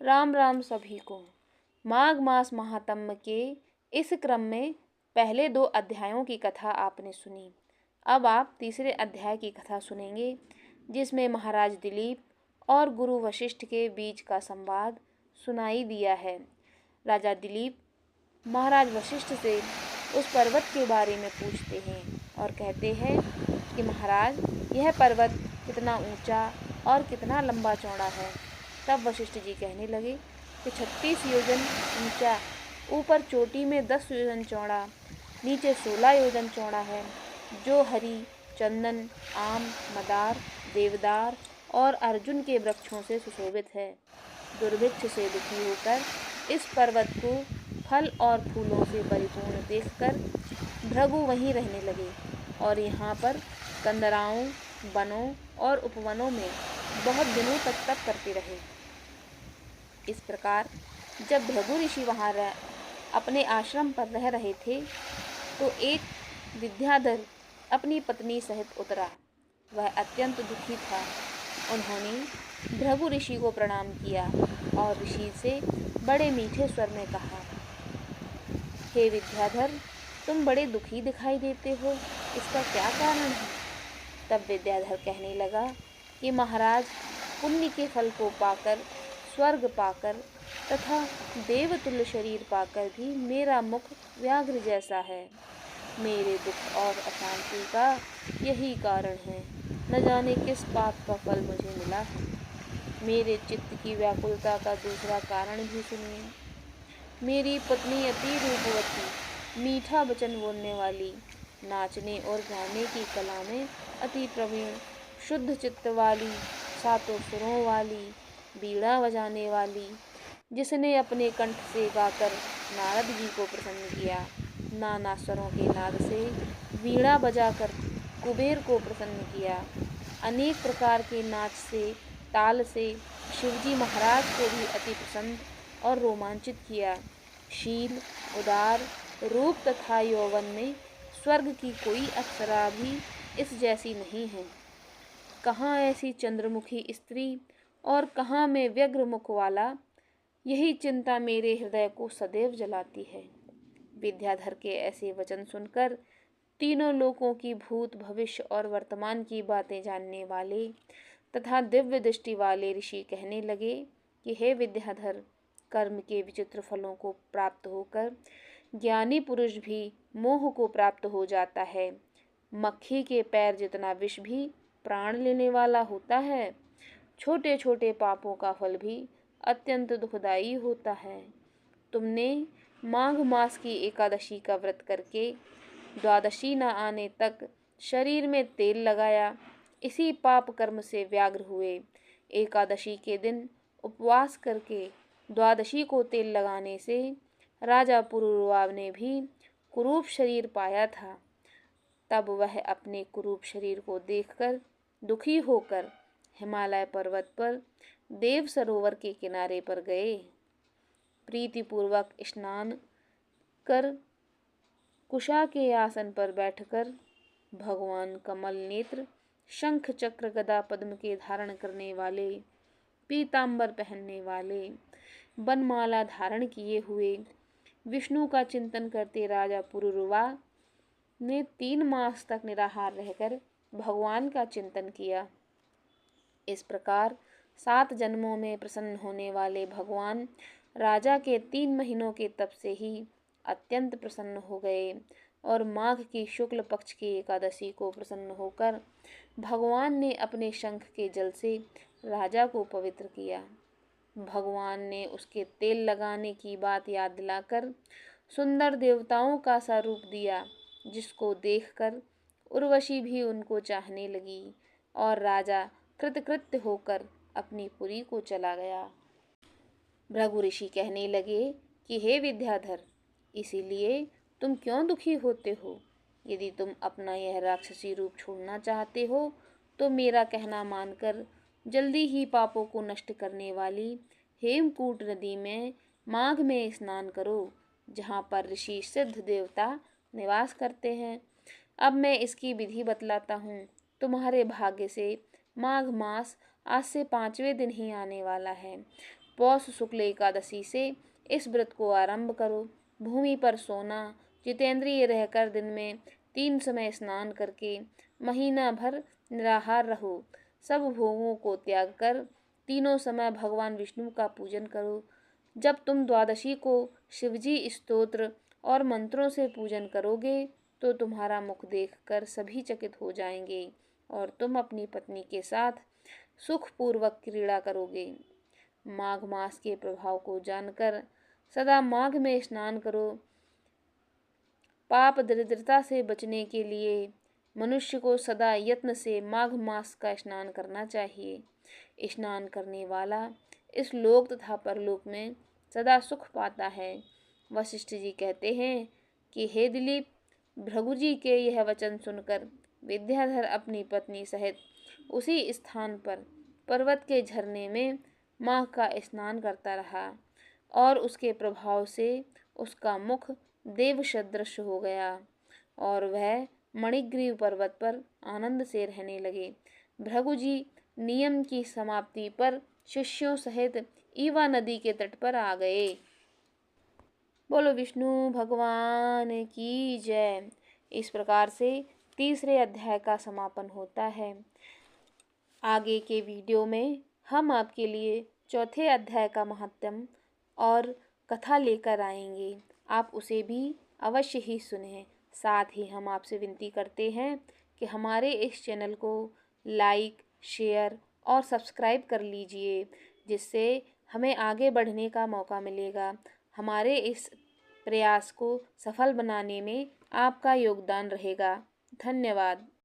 राम राम सभी को। माघ मास महात्म्य के इस क्रम में पहले 2 अध्यायों की कथा आपने सुनी। अब आप तीसरे अध्याय की कथा सुनेंगे, जिसमें महाराज दिलीप और गुरु वशिष्ठ के बीच का संवाद सुनाई दिया है। राजा दिलीप महाराज वशिष्ठ से उस पर्वत के बारे में पूछते हैं और कहते हैं कि महाराज, यह पर्वत कितना ऊंचा और कितना लंबा चौड़ा है। तब वशिष्ठ जी कहने लगे कि 36 योजन ऊंचा, ऊपर चोटी में 10 योजन चौड़ा, नीचे 16 योजन चौड़ा है, जो हरी, चंदन, आम, मदार, देवदार और अर्जुन के वृक्षों से सुशोभित है। दुर्भिक्ष से दुखी होकर इस पर्वत को फल और फूलों से परिपूर्ण देखकर भृगु वहीं रहने लगे और यहाँ पर कंदराओं, वनों और उपवनों में बहुत दिनों तक तप करते रहे। इस प्रकार जब भृगु ऋषि वहाँ अपने आश्रम पर रह रहे थे, तो एक विद्याधर अपनी पत्नी सहित उतरा। वह अत्यंत दुखी था। उन्होंने भृगु ऋषि को प्रणाम किया और ऋषि से बड़े मीठे स्वर में कहा, हे विद्याधर, तुम बड़े दुखी दिखाई देते हो, इसका क्या कारण है? तब विद्याधर कहने लगा कि महाराज, पुण्य के फल को पाकर, स्वर्ग पाकर तथा देवतुल्य शरीर पाकर भी मेरा मुख व्याघ्र जैसा है। मेरे दुख और अशांति का यही कारण है। न जाने किस पाप का फल मुझे मिला है। मेरे चित्त की व्याकुलता का दूसरा कारण भी सुनिए। मेरी पत्नी अति रूपवती, मीठा वचन बोलने वाली, नाचने और गाने की कला में अति प्रवीण, शुद्ध चित्त वाली, सातों सुरों वाली, बीड़ा बजाने वाली, जिसने अपने कंठ से गाकर नारद जी को प्रसन्न किया, नाना स्वरों के नाद से बीड़ा बजाकर कुबेर को प्रसन्न किया, अनेक प्रकार के नाच से, ताल से शिवजी महाराज को भी अति प्रसन्न और रोमांचित किया। शील, उदार, रूप तथा यौवन में स्वर्ग की कोई अप्सरा भी इस जैसी नहीं है। कहाँ ऐसी चंद्रमुखी स्त्री और कहाँ में व्यग्र मुख वाला, यही चिंता मेरे हृदय को सदैव जलाती है। विद्याधर के ऐसे वचन सुनकर तीनों लोकों की भूत, भविष्य और वर्तमान की बातें जानने वाले तथा दिव्य दृष्टि वाले ऋषि कहने लगे कि हे विद्याधर, कर्म के विचित्र फलों को प्राप्त होकर ज्ञानी पुरुष भी मोह को प्राप्त हो जाता है। मक्खी के पैर जितना विष भी प्राण लेने वाला होता है। छोटे छोटे पापों का फल भी अत्यंत दुखदायी होता है। तुमने माघ मास की एकादशी का व्रत करके द्वादशी न आने तक शरीर में तेल लगाया, इसी पाप कर्म से व्याग्र हुए। एकादशी के दिन उपवास करके द्वादशी को तेल लगाने से राजा पुरुरवा ने भी कुरूप शरीर पाया था। तब वह अपने कुरूप शरीर को देखकर दुखी होकर हिमालय पर्वत पर देव सरोवर के किनारे पर गए। प्रीतिपूर्वक स्नान कर कुशा के आसन पर बैठकर भगवान कमल नेत्र, शंख चक्र गदा पद्म के धारण करने वाले, पीतांबर पहनने वाले, बनमाला धारण किए हुए विष्णु का चिंतन करते राजा पुरुरवा ने 3 मास तक निराहार रहकर भगवान का चिंतन किया। इस प्रकार 7 जन्मों में प्रसन्न होने वाले भगवान राजा के 3 महीनों के तप से ही अत्यंत प्रसन्न हो गए और माघ की शुक्ल पक्ष की एकादशी को प्रसन्न होकर भगवान ने अपने शंख के जल से राजा को पवित्र किया। भगवान ने उसके तेल लगाने की बात याद दिलाकर सुंदर देवताओं का सा रूप दिया, जिसको देखकर उर्वशी भी उनको चाहने लगी और राजा कृतकृत्य होकर अपनी पुरी को चला गया। भृगु ऋषि कहने लगे कि हे विद्याधर, इसीलिए तुम क्यों दुखी होते हो? यदि तुम अपना यह राक्षसी रूप छोड़ना चाहते हो तो मेरा कहना मानकर जल्दी ही पापों को नष्ट करने वाली हेमकूट नदी में माघ में स्नान करो, जहाँ पर ऋषि सिद्ध देवता निवास करते हैं। अब मैं इसकी विधि बतलाता हूँ। तुम्हारे भाग्य से माघ मास आज से 5वें दिन ही आने वाला है। पौष शुक्ल एकादशी से इस व्रत को आरंभ करो। भूमि पर सोना, जितेंद्रिय रहकर दिन में 3 समय स्नान करके महीना भर निराहार रहो। सब भोगों को त्याग कर तीनों समय भगवान विष्णु का पूजन करो। जब तुम द्वादशी को शिवजी स्तोत्र और मंत्रों से पूजन करोगे तो तुम्हारा मुख देखकर सभी चकित हो जाएंगे और तुम अपनी पत्नी के साथ सुखपूर्वक क्रीड़ा करोगे। माघ मास के प्रभाव को जानकर सदा माघ में स्नान करो। पाप दरिद्रता से बचने के लिए मनुष्य को सदा यत्न से माघ मास का स्नान करना चाहिए। स्नान करने वाला इस लोक तथा परलोक में सदा सुख पाता है। वशिष्ठ जी कहते हैं कि हे दिलीप, भृगु जी के यह वचन सुनकर विद्याधर अपनी पत्नी सहित उसी स्थान पर पर्वत के झरने में माघ का स्नान करता रहा और उसके प्रभाव से उसका मुख देव सदृश हो गया और वह मणिग्रीव पर्वत पर आनंद से रहने लगे। भृगु जी नियम की समाप्ति पर शिष्यों सहित ईवा नदी के तट पर आ गए। बोलो विष्णु भगवान की जय। इस प्रकार से तीसरे अध्याय का समापन होता है। आगे के वीडियो में हम आपके लिए चौथे अध्याय का महात्म्य और कथा लेकर आएंगे। आप उसे भी अवश्य ही सुनें। साथ ही हम आपसे विनती करते हैं कि हमारे इस चैनल को लाइक, शेयर और सब्सक्राइब कर लीजिए, जिससे हमें आगे बढ़ने का मौका मिलेगा। हमारे इस प्रयास को सफल बनाने में आपका योगदान रहेगा। धन्यवाद।